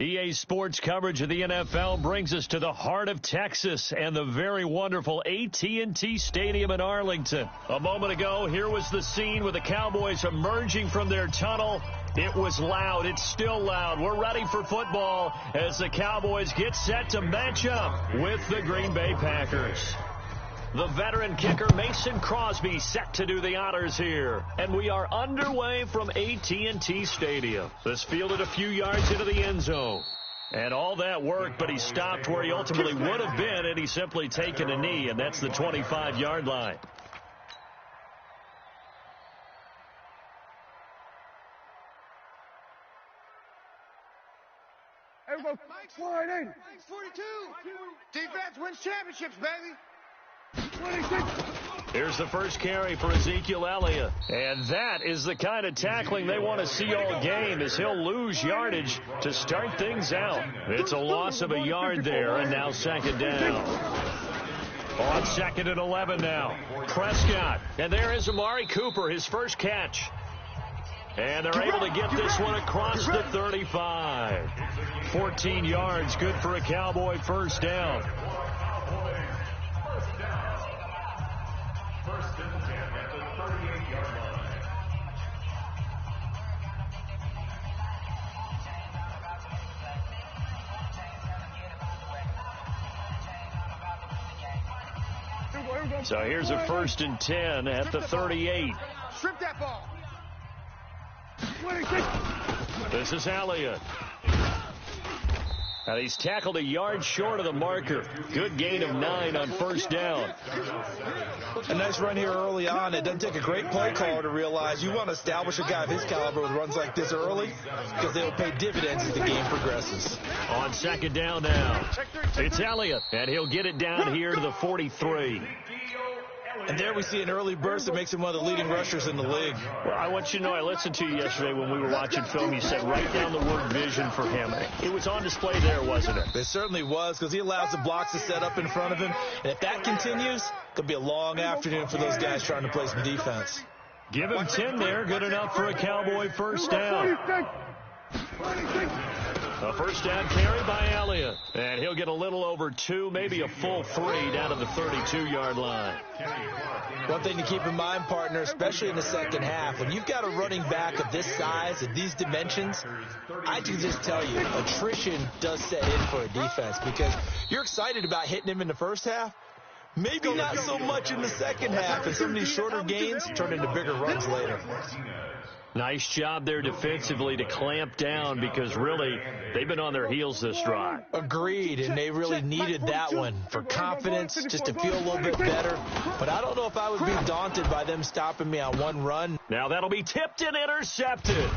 EA Sports coverage of the NFL brings us to the heart of Texas and the very wonderful AT&T Stadium in Arlington. A moment ago, here was the scene with the Cowboys emerging from their tunnel. It was loud. It's still loud. We're ready for football as the Cowboys get set to match up with the Green Bay Packers. The veteran kicker Mason Crosby set to do the honors here. And we are underway from AT&T Stadium. This fielded a few yards into the end zone. And all that worked, but he stopped where he ultimately would have been, and he's simply taken a knee, and that's the 25-yard line. Everybody, Mike's 42. Defense wins championships, baby. Here's the first carry for Ezekiel Elliott. And that is the kind of tackling they want to see all game, as he'll lose yardage to start things out. It's a loss of a yard there, and now second down. On second and 11 now. Prescott. And there is Amari Cooper, his first catch. And they're able to get this one across the 35. 14 yards, good for a Cowboy first down. So here's a 1st and 10 at the 38. Strip that ball. This is Elliott. And he's tackled a yard short of the marker. Good gain of 9 on first down. A nice run here early on. It doesn't take a great play caller to realize you want to establish a guy of his caliber with runs like this early, because they will pay dividends as the game progresses. On second down now, it's Elliott, and he'll get it down here to the 43. And there we see an early burst that makes him one of the leading rushers in the league. Well, I want you to know, I listened to you yesterday when we were watching film. You said write down the word vision for him. It was on display there, wasn't it? It certainly was, because he allows the blocks to set up in front of him. And if that continues, it could be a long afternoon for those guys trying to play some defense. Give him 10 there. Good enough for a Cowboy first down. A first down carry by Elliott. And he'll get a little over 2, maybe a full 3 down to the 32-yard line. One thing to keep in mind, partner, especially in the second half, when you've got a running back of this size and these dimensions, I can just tell you, attrition does set in for a defense, because you're excited about hitting him in the first half. Maybe not so much in the second half, and some of these shorter gains turn into bigger runs later. Nice job there defensively to clamp down, because really they've been on their heels this drive. Agreed, and they really needed that one for confidence, just to feel a little bit better. But I don't know if I would be daunted by them stopping me on one run. Now that'll be tipped and intercepted.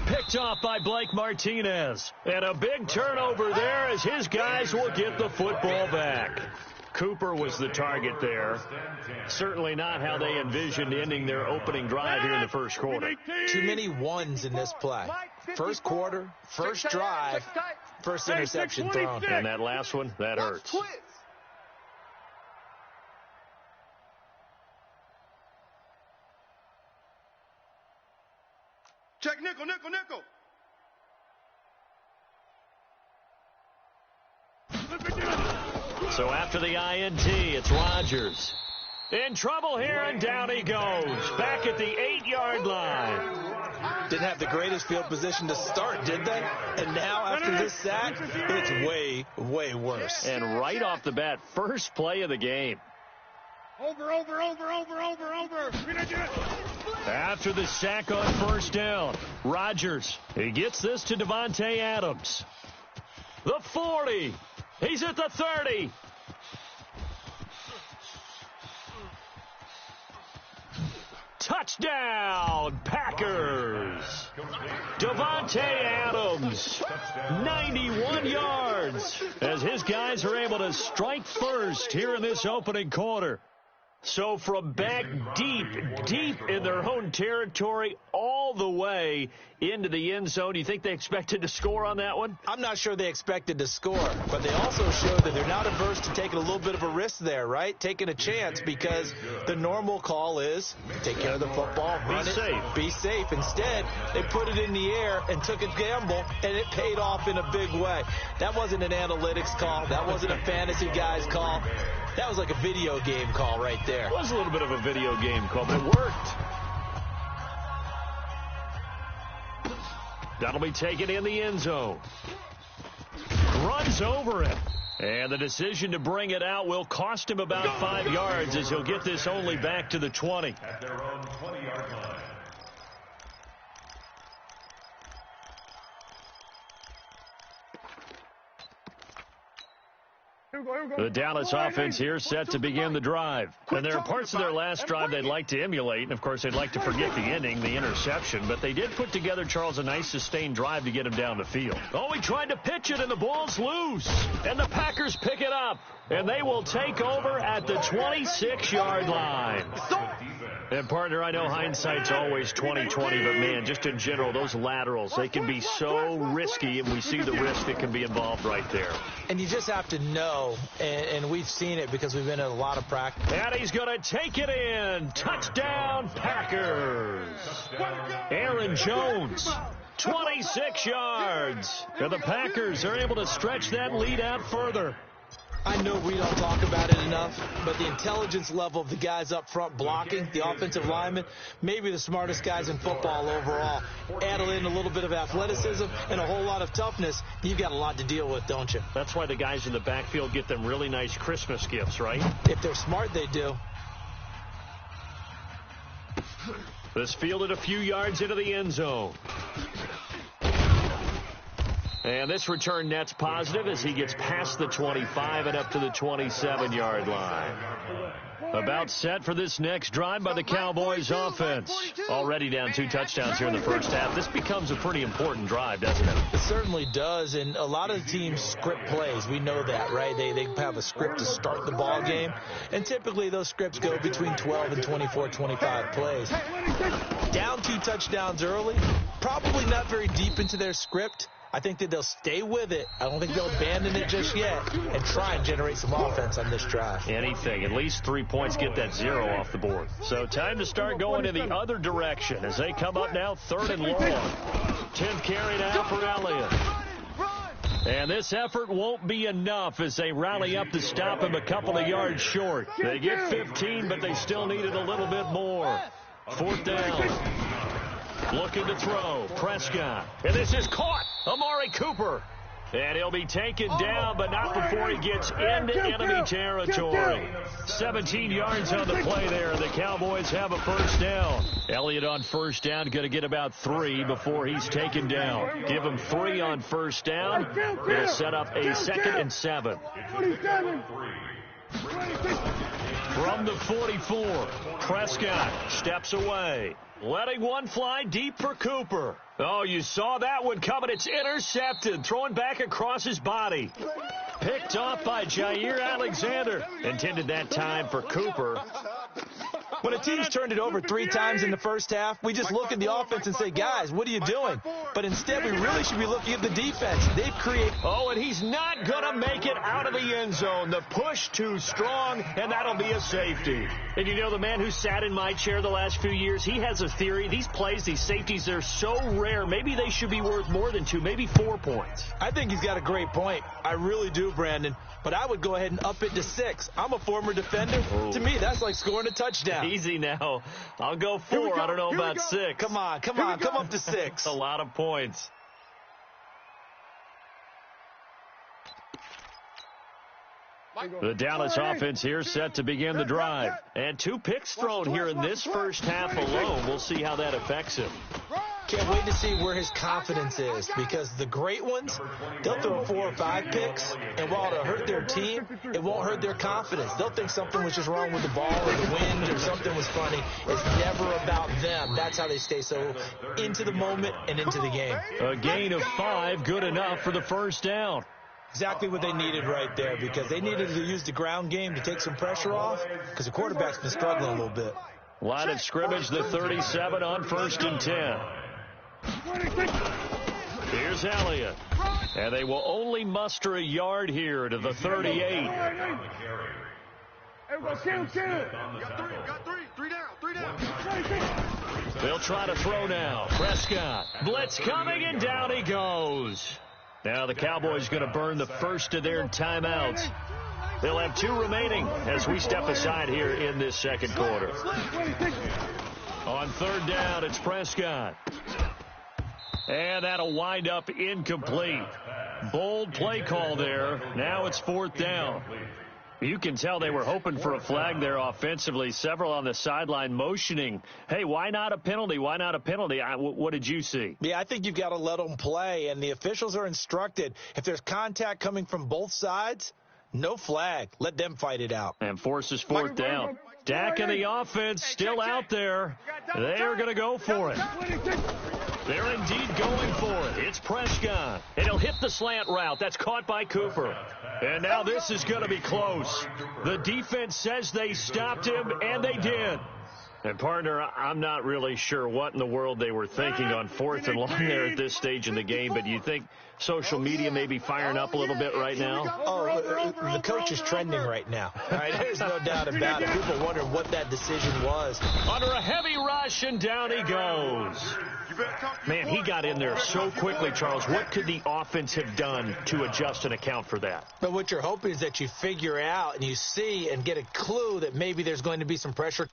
Picked off by Blake Martinez. And a big turnover there as his guys will get the football back. Cooper was the target there. Certainly not how they envisioned ending their opening drive here in the first quarter. Too many ones in this play. First quarter, first drive, first interception thrown. And that last one, that hurts. Check nickel, nickel, nickel. So after the INT, it's Rodgers. In trouble here, and down he goes. Back at the 8-yard line. Didn't have the greatest field position to start, did they? And now, after this sack, it's way, way worse. And right off the bat, first play of the game. Over. After the sack on first down, Rodgers, he gets this to Davante Adams. The 40. He's at the 30. Touchdown, Packers. Davante Adams, 91 yards, as his guys are able to strike first here in this opening quarter. So from back deep in their own territory, all the way into the end zone, you think they expected to score on that one? I'm not sure they expected to score, but they also showed that they're not averse to taking a little bit of a risk there, right? Taking a chance, because the normal call is take care of the football, run it, be safe. Instead, they put it in the air and took a gamble, and it paid off in a big way. That wasn't an analytics call. That wasn't a fantasy guy's call. That was like a video game call right there. It was a little bit of a video game call, but it worked. That'll be taken in the end zone. Runs over it. And the decision to bring it out will cost him about 5 yards, as he'll get this only back to the 20. At their own 20-yard line. The Dallas offense here set to begin the drive. And there are parts of their last drive they'd like to emulate. And, of course, they'd like to forget the ending, the interception. But they did put together, Charles, a nice sustained drive to get him down the field. Oh, he tried to pitch it, and the ball's loose. And the Packers pick it up. And they will take over at the 26-yard line. And, partner, I know hindsight's always 20/20, but, man, just in general, those laterals, they can be so risky, and we see the risk that can be involved right there. And you just have to know, and we've seen it because we've been in a lot of practice. And he's going to take it in. Touchdown, Packers. Aaron Jones, 26 yards. And the Packers are able to stretch that lead out further. I know we don't talk about it enough, but the intelligence level of the guys up front blocking, the offensive linemen, maybe the smartest guys in football overall. Add in a little bit of athleticism and a whole lot of toughness, you've got a lot to deal with, don't you? That's why the guys in the backfield get them really nice Christmas gifts, right? If they're smart, they do. This fielded a few yards into the end zone. And this return net's positive as he gets past the 25 and up to the 27-yard line. About set for this next drive by the Cowboys offense. Already down 2 touchdowns here in the first half. This becomes a pretty important drive, doesn't it? It certainly does, and a lot of teams script plays. We know that, right? They have a script to start the ball game, and typically those scripts go between 12 and 24, 25 plays. Down 2 touchdowns early, probably not very deep into their script. I think that they'll stay with it. I don't think they'll abandon it just yet and try and generate some offense on this drive. Anything. At least 3 points, get that 0 off the board. So time to start going in the other direction as they come up now 3rd and long. 10th carry now for Elliott. And this effort won't be enough as they rally up to stop him a couple of yards short. They get 15, but they still needed a little bit more. 4th down. Looking to throw. Prescott. And this is caught. Amari Cooper. And he'll be taken down, but not before he gets into enemy territory. 17 yards on the play there. The Cowboys have a first down. Elliott on first down, going to get about 3 before he's taken down. Give him 3 on first down. They'll set up a 2nd and 7. From the 44, Prescott steps away. Letting one fly deep for Cooper. Oh, you saw that one coming. It's intercepted. Throwing back across his body. Picked off by Jair Alexander. Intended that time for Cooper. When a team's turned it over 3 times in the first half, we just look at the offense and say, guys, what are you doing? But instead, we really should be looking at the defense. They've created... Oh, and he's not going to make it out of the end zone. The push too strong, and that'll be a safety. And you know, the man who sat in my chair the last few years, he has a theory. These plays, these safeties, they're so rare. Maybe they should be worth more than 2, maybe 4 points. I think he's got a great point. I really do, Brandon. But I would go ahead and up it to 6. I'm a former defender. Oh. To me, that's like scoring a touchdown. Easy now. I'll go 4. I don't know about 6. Come on. Come up to 6. A lot of points. The Dallas offense here set to begin the drive. And 2 picks thrown here in this first half alone. We'll see how that affects him. Can't wait to see where his confidence is, because the great ones, they'll throw 4 or 5 picks, and while it'll hurt their team, it won't hurt their confidence. They'll think something was just wrong with the ball or the wind or something was funny. It's never about them. That's how they stay so into the moment and into the game. A gain of 5, good enough for the first down. Exactly what they needed right there, because they needed to use the ground game to take some pressure off, because the quarterback's been struggling a little bit. Line of scrimmage, the 37 on 1st and 10. Here's Elliott. And they will only muster a yard here to the 38. Got 3. 3 down. They'll try to throw now. Prescott. Blitz coming, and down he goes. Now the Cowboys going to burn the first of their timeouts. They'll have 2 remaining as we step aside here in this second quarter. On 3rd down, it's Prescott. And that'll wind up incomplete. Bold play call there. Now it's 4th down. You can tell they were hoping for a flag there offensively. Several on the sideline motioning, hey, why not a penalty? Why not a penalty? What did you see? Yeah, I think you've got to let them play, and the officials are instructed. If there's contact coming from both sides, no flag. Let them fight it out. And forces 4th down. Dak and the offense still out there. They're going to go for it. They're indeed going for it. It's Prescott. And he'll hit the slant route. That's caught by Cooper. And now this is going to be close. The defense says they stopped him, and they did. And, partner, I'm not really sure what in the world they were thinking on 4th and long there at this stage in the game, but you think social media may be firing up a little bit right now? Oh, the coach is trending right now. All right, there's no doubt about it. People wonder what that decision was. Under a heavy rush, and down he goes. Man, he got in there so quickly, Charles. What could the offense have done to adjust and account for that? But what you're hoping is that you figure out and you see and get a clue that maybe there's going to be some pressure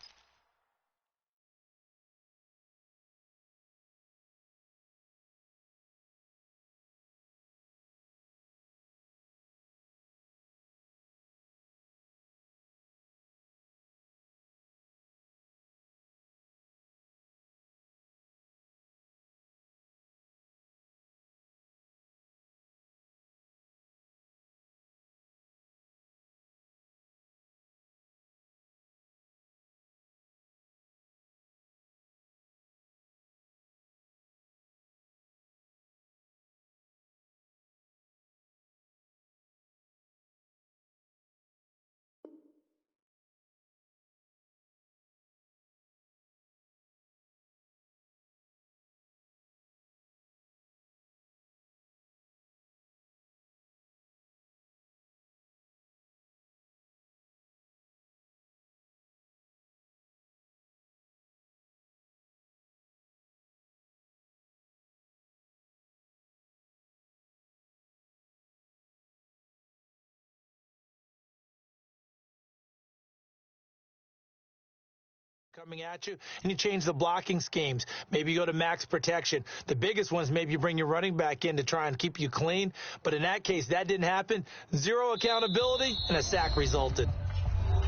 coming at you, and you change the blocking schemes. Maybe you go to max protection. The biggest one is maybe you bring your running back in to try and keep you clean. But in that case, that didn't happen. Zero accountability, and a sack resulted.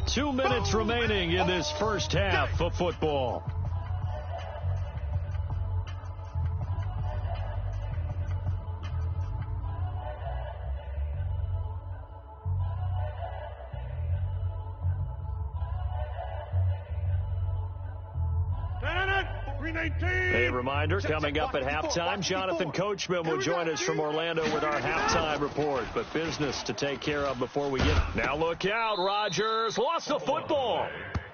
2 minutes remaining in this first half of football. A reminder, coming up at halftime, Jonathan Coachman will join us from Orlando with our halftime report. But business to take care of before we get... Now look out, Rodgers lost the football.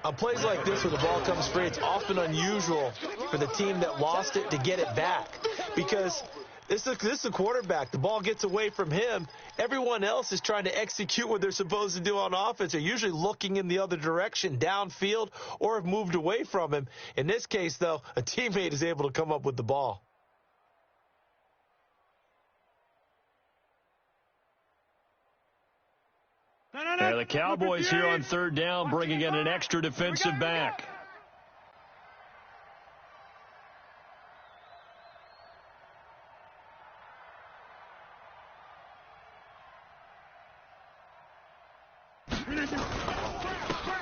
On plays like this where the ball comes free, it's often unusual for the team that lost it to get it back. Because this is a quarterback. The ball gets away from him. Everyone else is trying to execute what they're supposed to do on offense. They're usually looking in the other direction, downfield, or have moved away from him. In this case, though, a teammate is able to come up with the ball. And the Cowboys here on third down, bringing in an extra defensive back.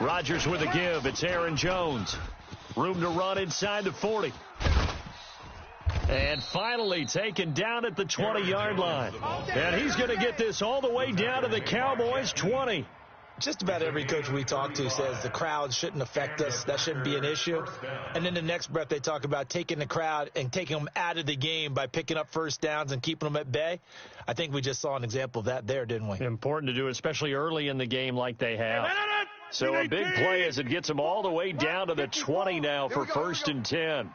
Rodgers with a give. It's Aaron Jones. Room to run inside the 40. And finally taken down at the 20-yard line. And he's going to get this all the way down to the Cowboys' 20. Just about every coach we talk to says the crowd shouldn't affect us. That shouldn't be an issue. And then the next breath they talk about taking the crowd and taking them out of the game by picking up first downs and keeping them at bay. I think we just saw an example of that there, didn't we? Important to do, especially early in the game like they have. So a big play as it gets them all the way down to the 20 now for first and 10.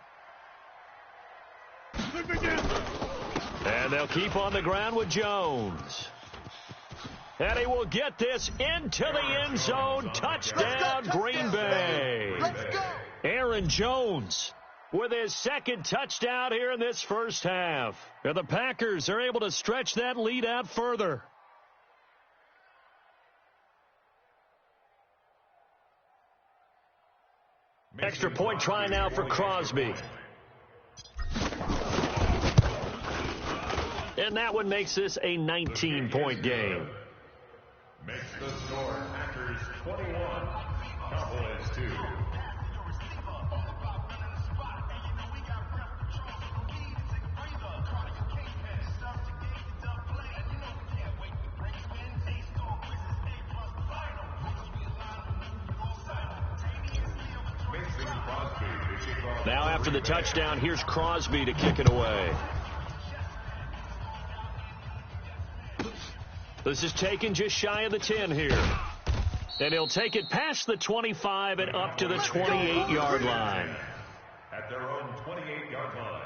And they'll keep on the ground with Jones. And he will get this into the end zone. Touchdown, Green Bay. Aaron Jones with his second touchdown here in this first half. And the Packers are able to stretch that lead out further. Extra point try now for Crosby. And that one makes this a 19-point game. Makes the score Packers 21, Cowboys 2. Now after the touchdown, here's Crosby to kick it away. This is taken just shy of the 10 here. And he'll take it past the 25 and up to the 28-yard line. At their own 28-yard line.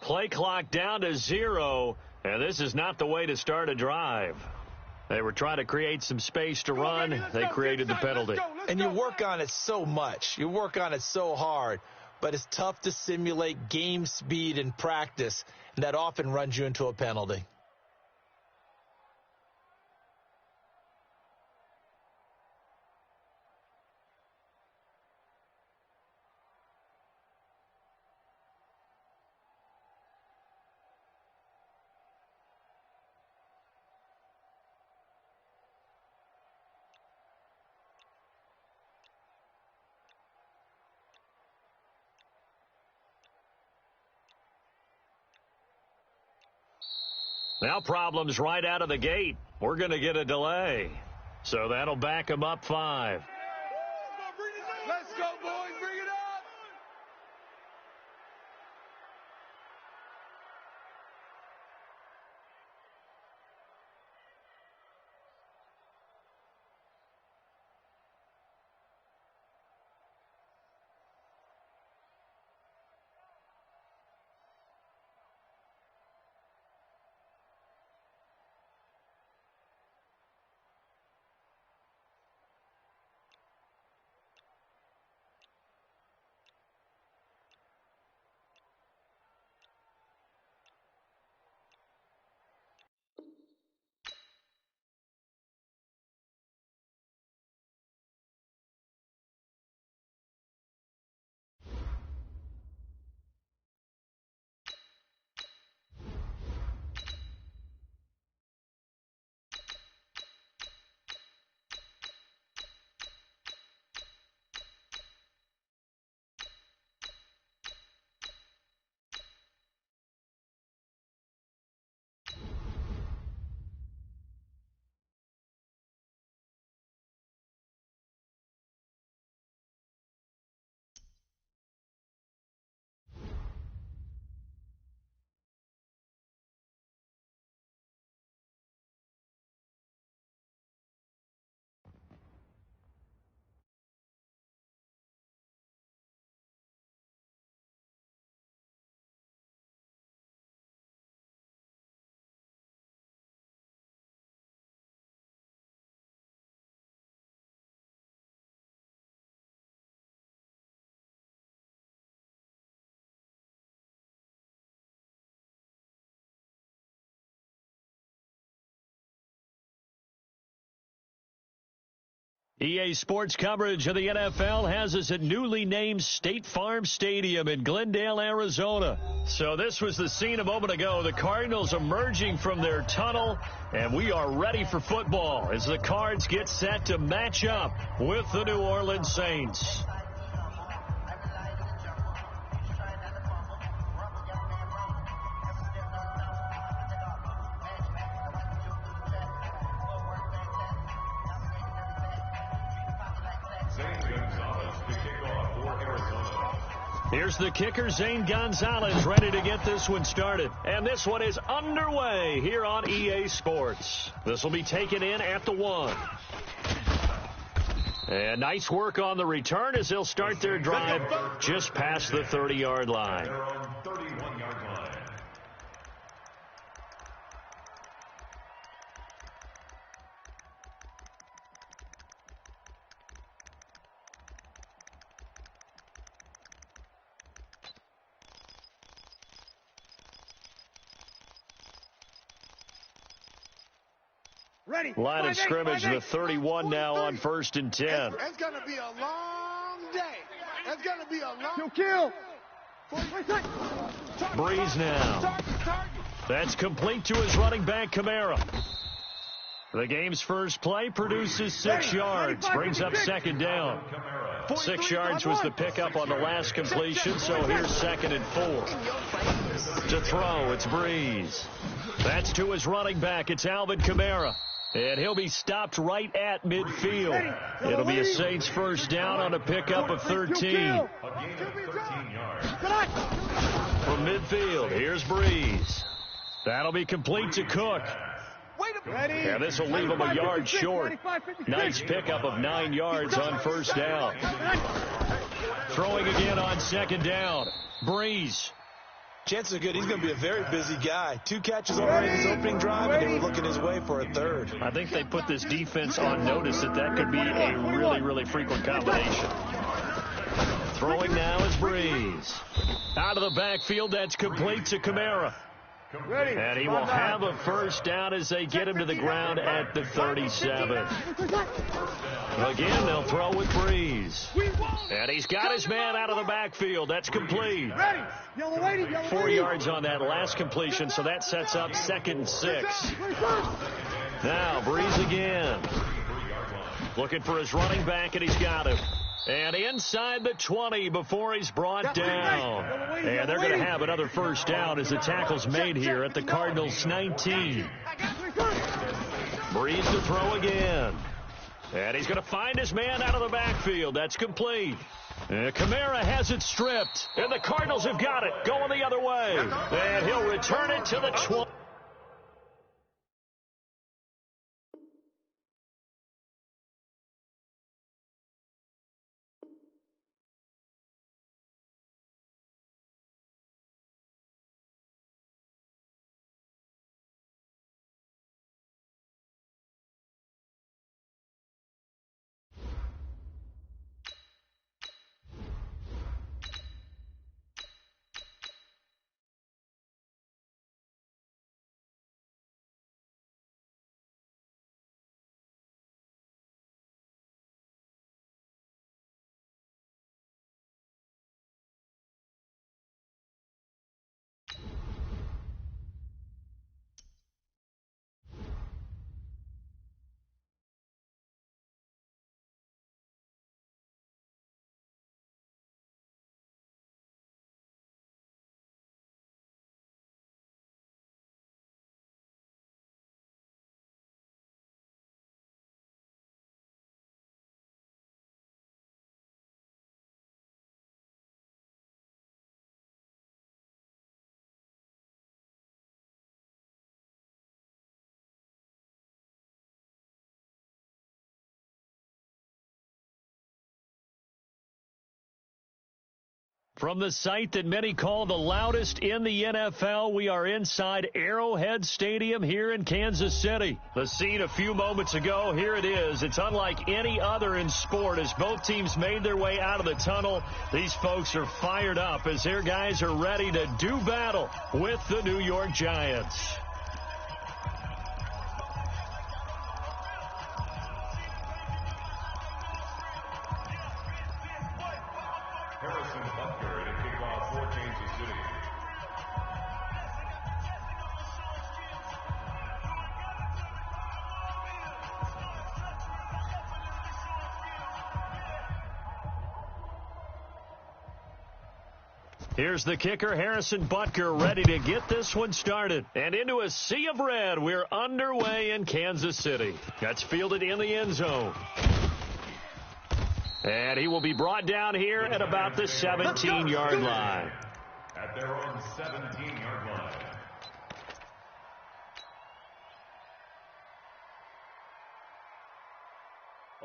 Play clock down to 0, and this is not the way to start a drive. They were trying to create some space to run. They created the penalty. And you work on it so much. You work on it so hard. But it's tough to simulate game speed in practice, and that often runs you into a penalty. Now problems right out of the gate. We're going to get a delay. So that'll back them up 5. Let's go, boys. Bring it up. EA Sports coverage of the NFL has us at newly named State Farm Stadium in Glendale, Arizona. So this was the scene a moment ago. The Cardinals emerging from their tunnel, and we are ready for football as the Cards get set to match up with the New Orleans Saints. Here's the kicker, Zane Gonzalez, ready to get this one started. And this one is underway here on EA Sports. This will be taken in at the 1. And nice work on the return as they'll start their drive just past the 30-yard line. Line of scrimmage, the 31 now on 1st and 10. It's going to be a long day. It's going to be a long kill. Breeze now. That's complete to his running back, Kamara. The game's first play produces 6 yards, brings up 2nd down. 6 yards was the pickup on the last completion, so here's 2nd and 4. To throw, it's Breeze. That's to his running back, it's Alvin Kamara. And he'll be stopped right at midfield. It'll be a Saints first down on a pickup of 13. From midfield, here's Breeze. That'll be complete to Cook. And this will leave him a yard short. Nice pickup of 9 yards on 1st down. Throwing again on 2nd down. Breeze. Chances are good he's going to be a very busy guy. 2 catches already in his opening drive, and they were looking his way for a 3rd. I think they put this defense on notice that could be a really, really frequent combination. Throwing now is Breeze. Out of the backfield, that's complete to Kamara. And he will have a first down as they get him to the ground at the 37. Again, they'll throw with Breeze. And he's got his man out of the backfield. That's complete. 4 yards on that last completion, so that sets up 2nd and 6. Now, Breeze again. Looking for his running back, and he's got him. And inside the 20 before he's brought down. And they're going to have another first down as the tackle's made here at the Cardinals' 19. Breeze to throw again. And he's going to find his man out of the backfield. That's complete. Kamara has it stripped. And the Cardinals have got it. Going the other way. And he'll return it to the 20. From the site that many call the loudest in the NFL, we are inside Arrowhead Stadium here in Kansas City. The scene a few moments ago, here it is. It's unlike any other in sport as both teams made their way out of the tunnel. These folks are fired up as their guys are ready to do battle with the New York Giants. Butker in a kickoff for Kansas City. Here's the kicker, Harrison Butker, ready to get this one started. And into a sea of red, we're underway in Kansas City. That's fielded in the end zone. And he will be brought down here at about the 17-yard line. At their own 17-yard line.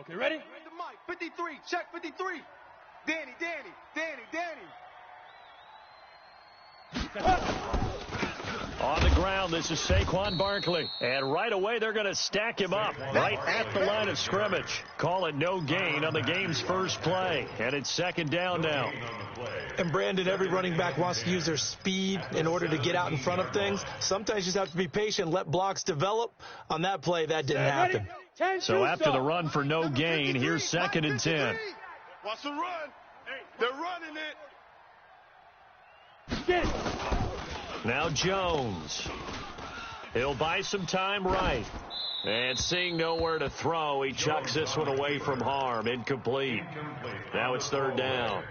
Okay, ready? The mic, 53, check 53. Danny. On the ground, this is Saquon Barkley. And right away, they're going to stack him up right at the line of scrimmage. Call it no gain on the game's first play. And it's second down now. And, Brandon, every running back wants to use their speed in order to get out in front of things. Sometimes you just have to be patient, let blocks develop. On that play, that didn't happen. So after the run for no gain, here's second and 10. Watch the run. They're running it. Now Jones. He'll buy some time right. And seeing nowhere to throw, he chucks this one away from harm. Incomplete. Now it's third down.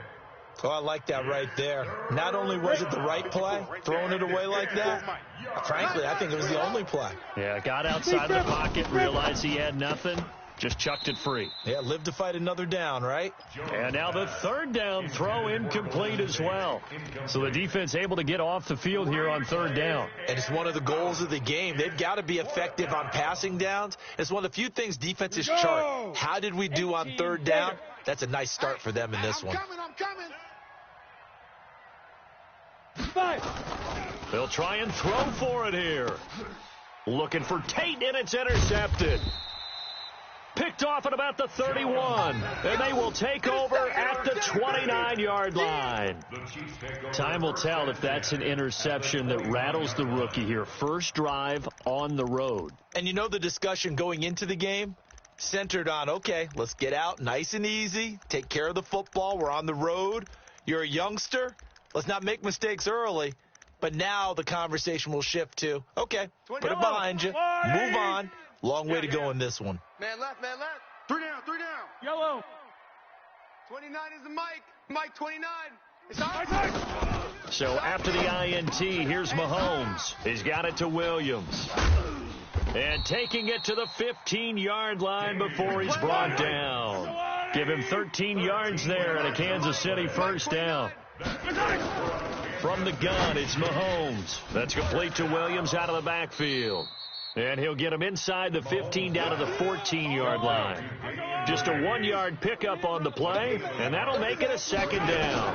Oh, I like that right there. Not only was it the right play, throwing it away like that, frankly, I think it was the only play. Yeah, got outside the pocket, realized he had nothing, just chucked it free. Yeah, live to fight another down, right? And now the third down throw incomplete as well. So the defense able to get off the field here on third down. And it's one of the goals of the game. They've got to be effective on passing downs. It's one of the few things defenses chart. How did we do on third down? That's a nice start for them in this one. I'm coming. They'll try and throw for it here. Looking for Tate, and it's intercepted. Picked off at about the 31. And they will take over at the 29-yard line. Time will tell if that's an interception that rattles the rookie here. First drive on the road. And you know the discussion going into the game? Centered on, okay, let's get out nice and easy. Take care of the football. We're on the road. You're a youngster. Let's not make mistakes early. But now the conversation will shift to, okay, put it behind you. Move on. Long way to go in this one. Man left. 3 down. Yellow. 29 is the mic. Mike 29. It's on. So after the INT, here's Mahomes. He's got it to Williams. And taking it to the 15-yard line before he's brought down. Give him 13 yards there and a Kansas City first down. From the gun, it's Mahomes. That's complete to Williams out of the backfield. And he'll get him inside the 15 down to the 14-yard line. Just a 1-yard pickup on the play, and that'll make it a second down.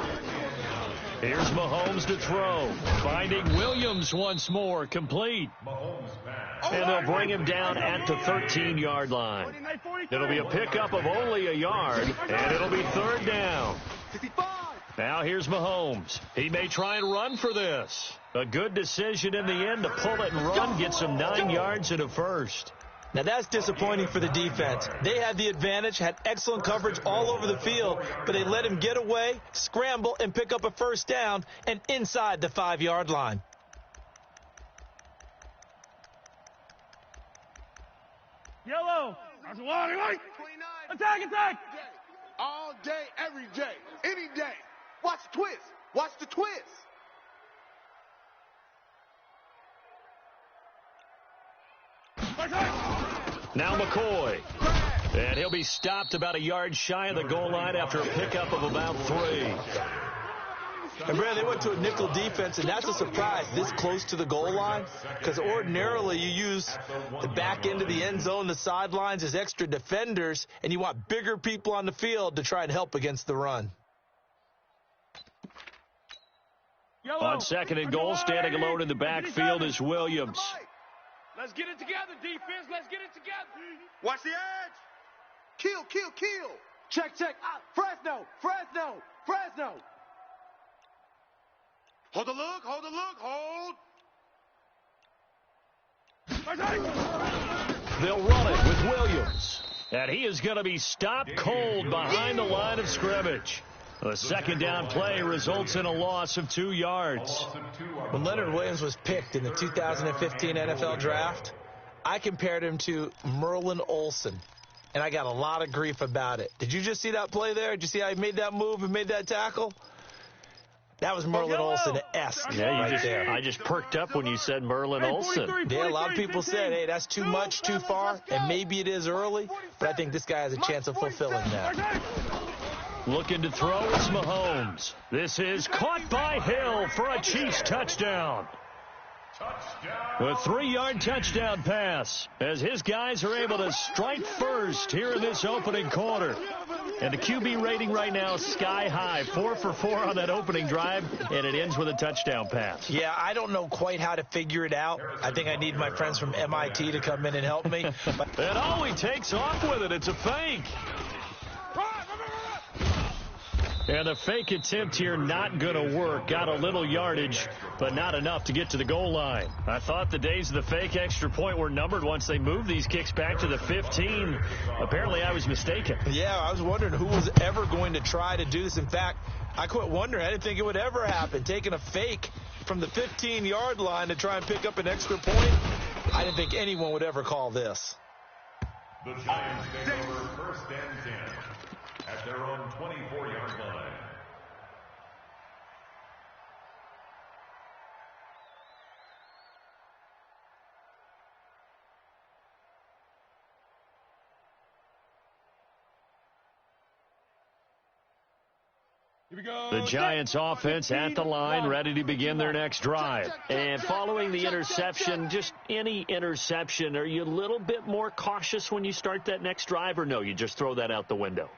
Here's Mahomes to throw. Finding Williams once more, complete. And they'll bring him down at the 13-yard line. It'll be a pickup of only a yard, and it'll be third down. Now here's Mahomes. He may try and run for this. A good decision in the end to pull it and run, get some 9 yards and a first. Now that's disappointing for the defense. They had the advantage, had excellent coverage all over the field, but they let him get away, scramble, and pick up a first down and inside the 5-yard line. Yellow. Attack. All day, every day, any day. Watch the twist. Now McCoy. And he'll be stopped about a yard shy of the goal line after a pickup of about 3. And, Brad, they went to a nickel defense, and that's a surprise this close to the goal line, because ordinarily you use the back end of the end zone, the sidelines as extra defenders, and you want bigger people on the field to try and help against the run. On second and goal, standing alone in the backfield is Williams. Let's get it together, defense. Let's get it together. Watch the edge. Kill. Check. Fresno. Hold the look. They'll run it with Williams. And he is going to be stopped cold behind the line of scrimmage. The second down play results in a loss of 2 yards. When Leonard Williams was picked in the 2015 NFL Draft, I compared him to Merlin Olsen, and I got a lot of grief about it. Did you just see that play there? Did you see how he made that move and made that tackle? That was Merlin Olsen-esque there. I just perked up when you said Merlin Olsen. Yeah, a lot of people said, hey, that's too much, too far, and maybe it is early, but I think this guy has a chance of fulfilling that. Looking to throw is Mahomes. This is caught by Hill for a Chiefs touchdown. A 3-yard touchdown pass as his guys are able to strike first here in this opening quarter. And the QB rating right now sky high, 4 for 4 on that opening drive, and it ends with a touchdown pass. Yeah, I don't know quite how to figure it out. I think I need my friends from MIT to come in and help me. And all he takes off with it, it's a fake. And the fake attempt here not going to work. Got a little yardage, but not enough to get to the goal line. I thought the days of the fake extra point were numbered once they moved these kicks back to the 15. Apparently, I was mistaken. Yeah, I was wondering who was ever going to try to do this. In fact, I quit wondering. I didn't think it would ever happen. Taking a fake from the 15-yard line to try and pick up an extra point, I didn't think anyone would ever call this. The Giants take over first and 10 at their own 24-yard line. The Giants offense at the line, ready to begin their next drive. And following the interception, just any interception, are you a little bit more cautious when you start that next drive, or no, you just throw that out the window?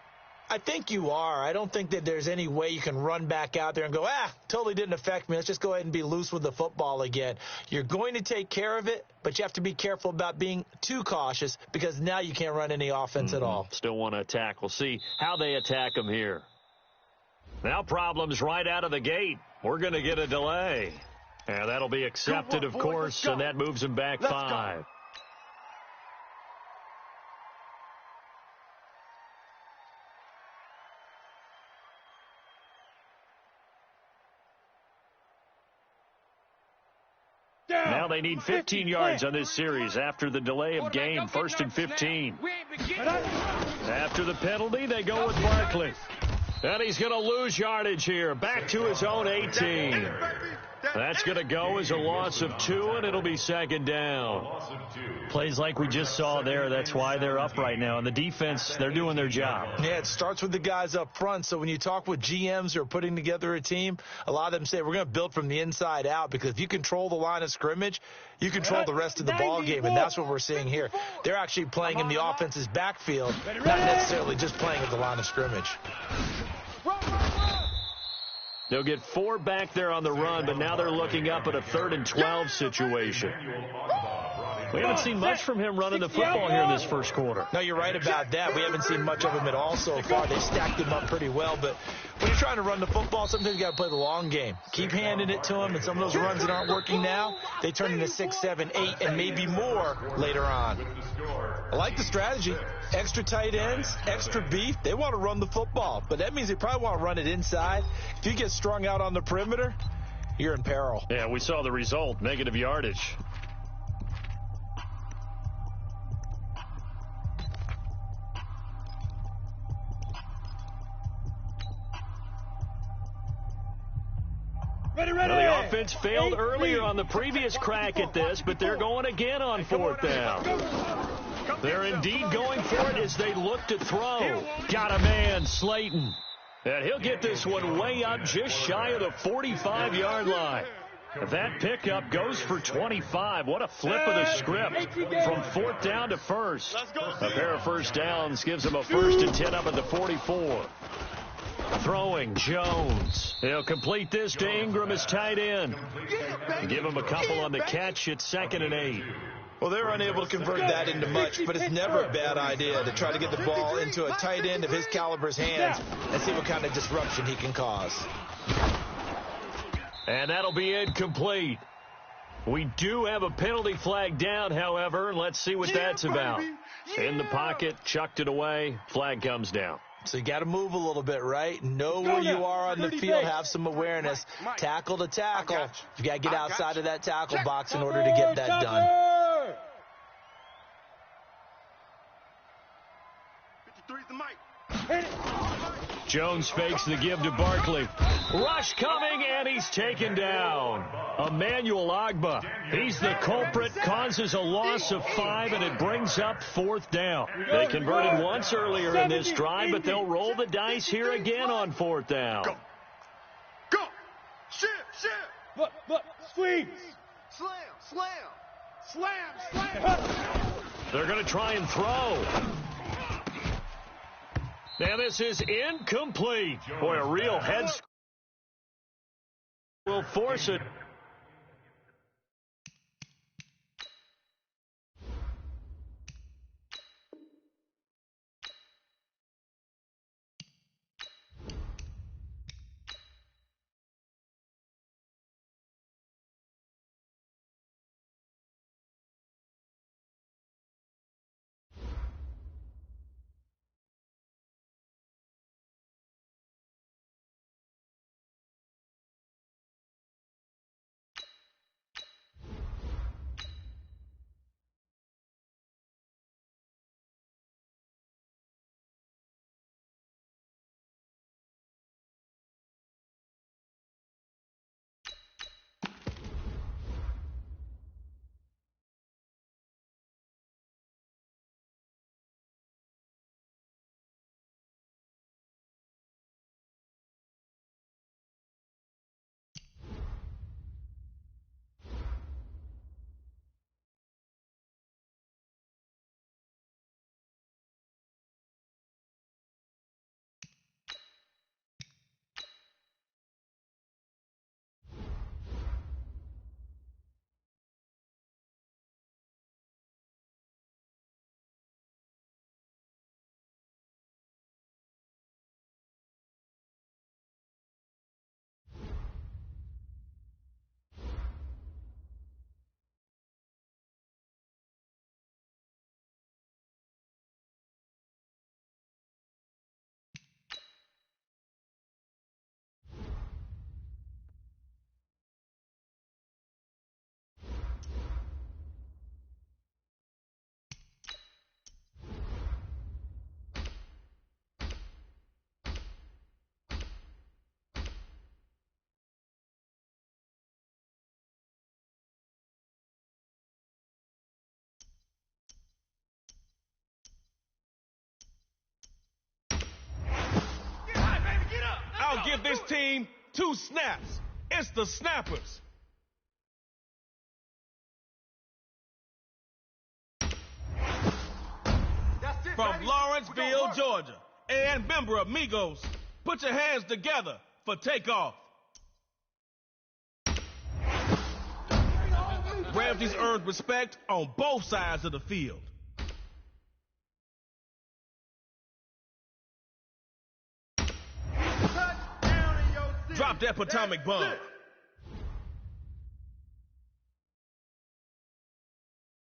I think you are. I don't think that there's any way you can run back out there and go, totally didn't affect me. Let's just go ahead and be loose with the football again. You're going to take care of it, but you have to be careful about being too cautious because now you can't run any offense at all. Still want to attack. We'll see how they attack them here. Now problems right out of the gate. We're going to get a delay. And that'll be accepted, of course, and that moves them back 5. Now they need 15 yards on this series after the delay of game. 1st and 15. After the penalty, they go with Barkley. And he's going to lose yardage here. Back to his own 18. That's going to go as a loss of 2, and it'll be 2nd down. Plays like we just saw there. That's why they're up right now. And the defense, they're doing their job. Yeah, it starts with the guys up front. So when you talk with GMs who are putting together a team, a lot of them say we're going to build from the inside out because if you control the line of scrimmage, you control the rest of the ball game, and that's what we're seeing here. They're actually playing in the offense's backfield, not necessarily just playing at the line of scrimmage. They'll get 4 back there on the run, but now they're looking up at a 3rd and 12 situation. We haven't seen much from him running the football here in this first quarter. No, you're right about that. We haven't seen much of him at all so far. They stacked him up pretty well, but when you're trying to run the football, sometimes you got to play the long game. Keep handing it to him, and some of those runs that aren't working now, they turn into 6, 7, 8, and maybe more later on. I like the strategy. Extra tight ends, extra beef. They want to run the football, but that means they probably want to run it inside. If you get strung out on the perimeter, you're in peril. Yeah, we saw the result, negative yardage. Ready. Well, the offense failed earlier on the previous crack at this, but they're going again on 4th down. They're indeed going for it as they look to throw. Got a man, Slayton. And he'll get this one way up just shy of the 45-yard line. That pickup goes for 25. What a flip of the script from 4th down to 1st. A pair of first downs gives them a 1st and 10 up at the 44. Throwing Jones. He'll complete this to Ingram as tight end. Give him a couple on the catch. It's 2nd and 8. Well, they're unable to convert that into much, but it's never a bad idea to try to get the ball into a tight end of his caliber's hands and see what kind of disruption he can cause. And that'll be incomplete. We do have a penalty flag down, however. Let's see what that's about. In the pocket, chucked it away. Flag comes down. So you got to move a little bit, right? Know where you are on the field, have some awareness. Tackle to tackle. You got to get outside of that tackle box in order to get that done. 53's the mic. Jones fakes the give to Barkley. Rush coming, and he's taken down. Emmanuel Agba. He's the culprit, causes a loss of 5, and it brings up 4th down. They converted once earlier in this drive, but they'll roll the dice here again on 4th down. Go. Go. Shift. Look. Squeeze. Slam. They're going to try and throw. Now this is incomplete. Boy, a real head will force it. I'll give this team 2 snaps. It's the Snappers. From Lawrenceville, Georgia, and member amigos, put your hands together for takeoff. Ramsey's earned respect on both sides of the field. Drop that atomic bomb.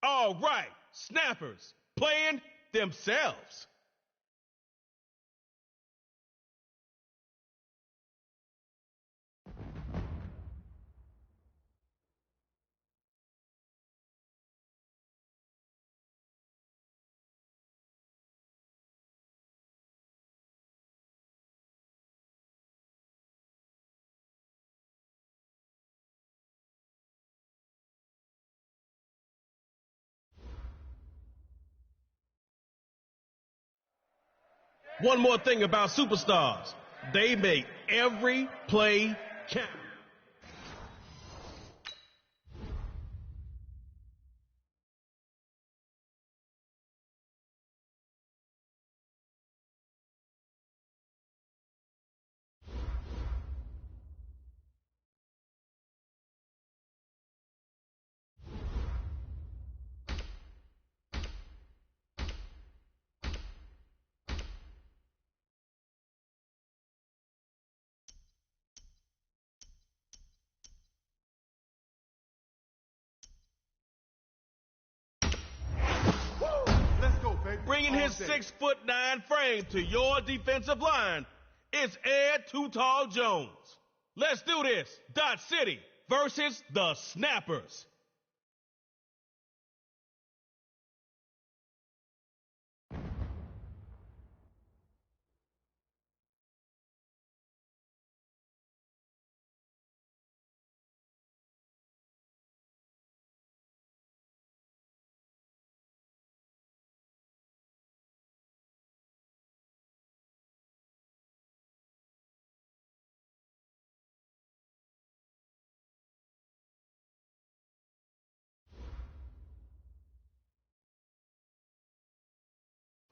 All right, Snappers playing themselves. One more thing about superstars. They make every play count. 6'9" frame to your defensive line. It's Ed Too Tall Jones. Let's do this. Dot City versus the Snappers.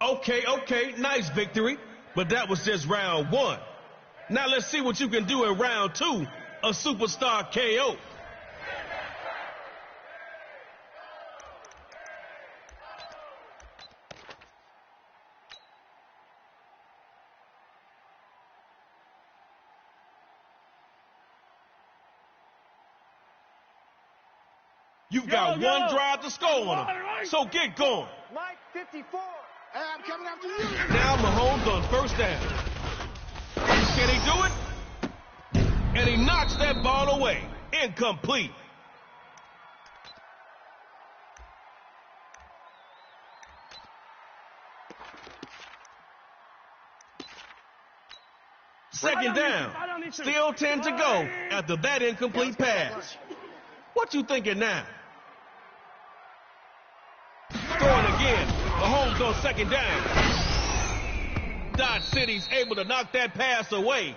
Okay, nice victory. But that was just round 1. Now let's see what you can do in round 2, a superstar KO. You've got one drive to score on him, so get going. Mike, 54. Hey, I'm coming after you. Now Mahomes on first down. Can he do it? And he knocks that ball away. Incomplete. Second down. Still 10 to go after that incomplete pass. What you thinking now? Throwing again. Mahomes on second down. Dodge City's able to knock that pass away.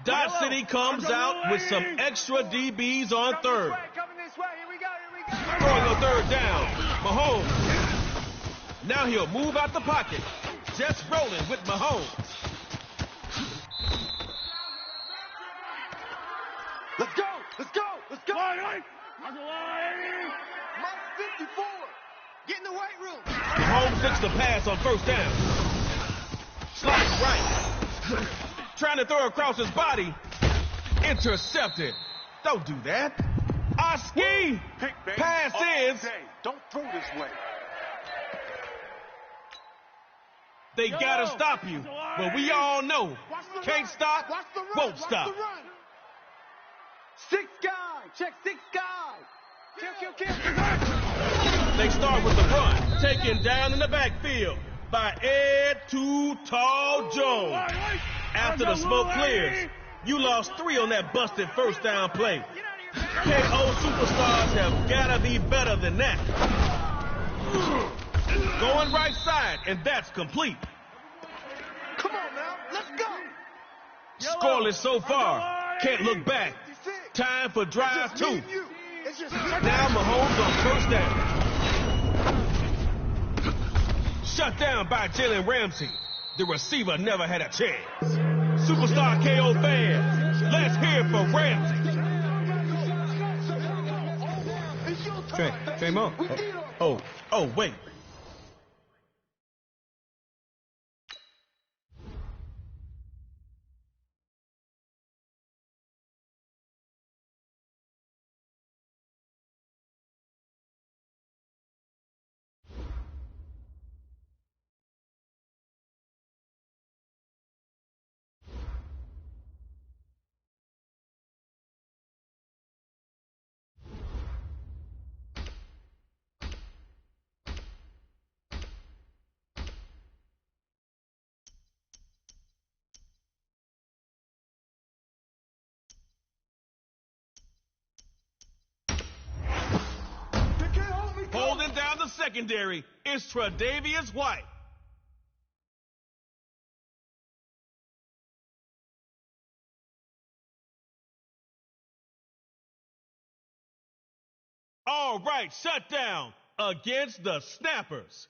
Dodge City comes out with some extra DBs on third. Throwing on third down. Mahomes. Now he'll move out the pocket. Just rolling with Mahomes. Let's go. Mike, 54. Get in the weight room. Mahomes gets the pass on first down. Slides right. Trying to throw across his body. Intercepted. Don't do that. Oski. Pass is. Don't throw this way. They gotta stop you. But we all know. Can't stop, won't stop. Six guy. Check six guy. Kill. They start with the run. Taken down in the backfield by Ed Too Tall Jones. After the smoke clears, you lost 3 on that busted first down play. KO superstars have gotta be better than that. Going right side, and that's complete. Come on now, let's go. Scoreless so far. Can't look back. Time for drive 2. Now Mahomes on first down. Shut down by Jalen Ramsey. The receiver never had a chance. Superstar KO fans, let's hear for Ramsey. Trey Mo. Oh, wait. Holding down the secondary is Tre'Davious White. All right, shut down against the Snappers.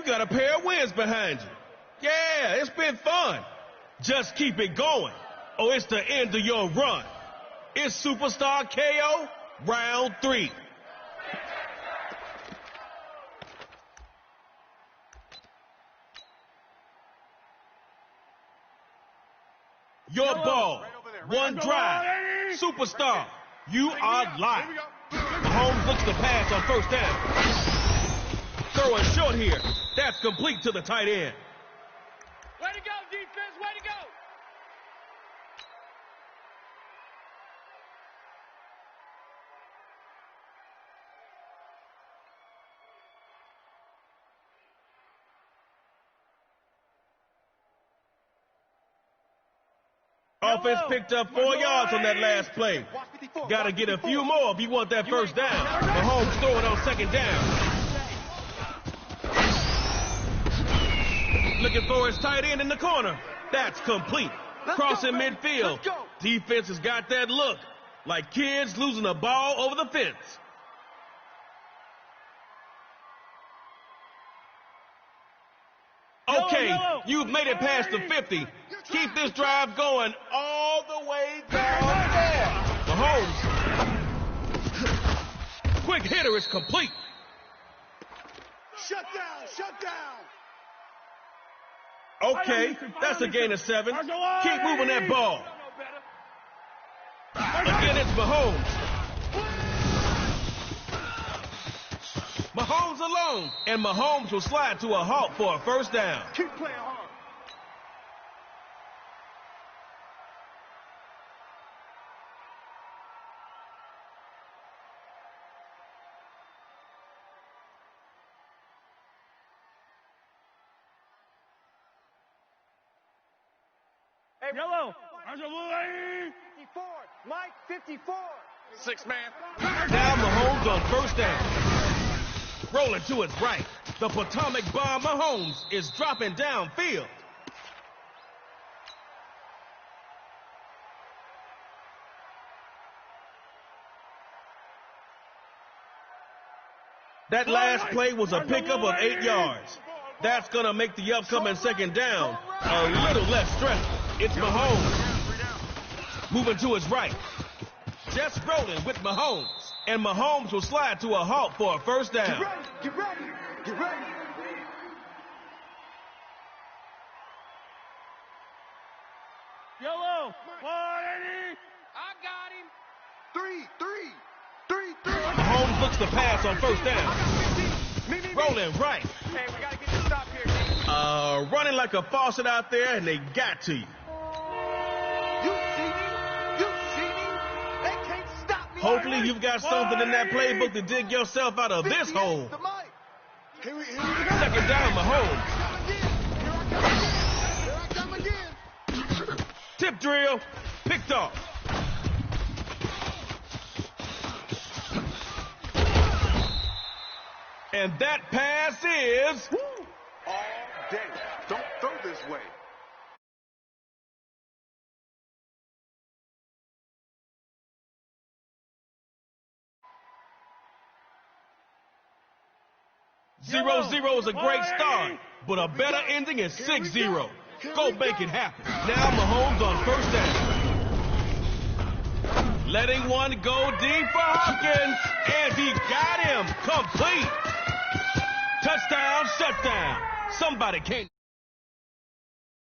you got a pair of wins behind you. Yeah, it's been fun. Just keep it going, or it's the end of your run. It's Superstar KO, round 3. Your ball, one drive. Superstar, you are live. Mahomes looks to pass on first down. Throwing short here. That's complete to the tight end. Way to go, defense, way to go. Offense picked up 4 yards on that last play. Got to get a few more if you want that first down. Mahomes throwing on second down. Looking for his tight end in the corner. That's complete. Crossing midfield. Defense has got that look, like kids losing a ball over the fence. Okay, you've made it past the 50. Keep this drive going all the way down there. Mahomes. Quick hitter is complete. Shut down, shut down. Okay, that's a gain of 7. Keep moving that ball. Again, it's Mahomes. Mahomes alone, and Mahomes will slide to a halt for a first down. Keep playing hard. Hey, Yellow. 54. Mike, 54. 6 man. Now Mahomes on first down. Rolling to his right. The Potomac bomb Mahomes is dropping downfield. That last play was a pickup of 8 yards. That's going to make the upcoming second down a little less stressful. It's Mahomes. Moving to his right. Just rolling with Mahomes. And Mahomes will slide to a halt for a first down. Get ready, get ready. Yellow, 180. I got him. 3. Mahomes looks to pass on first down. Rolling right. Hey, we got to get this stop here. Running like a faucet out there, and they got to you. You see me? They can't stop me. Hopefully you've got something in that playbook to dig yourself out of this hole. Second down, Mahomes. Here I come again. Tip drill, picked off. And that pass is... All day. Don't throw this way. Zero is a great start, but a better ending is 6-0. Go make it happen. Now Mahomes on first down. Letting one go deep for Hopkins, and he got him complete. Touchdown, shutdown. Somebody can't.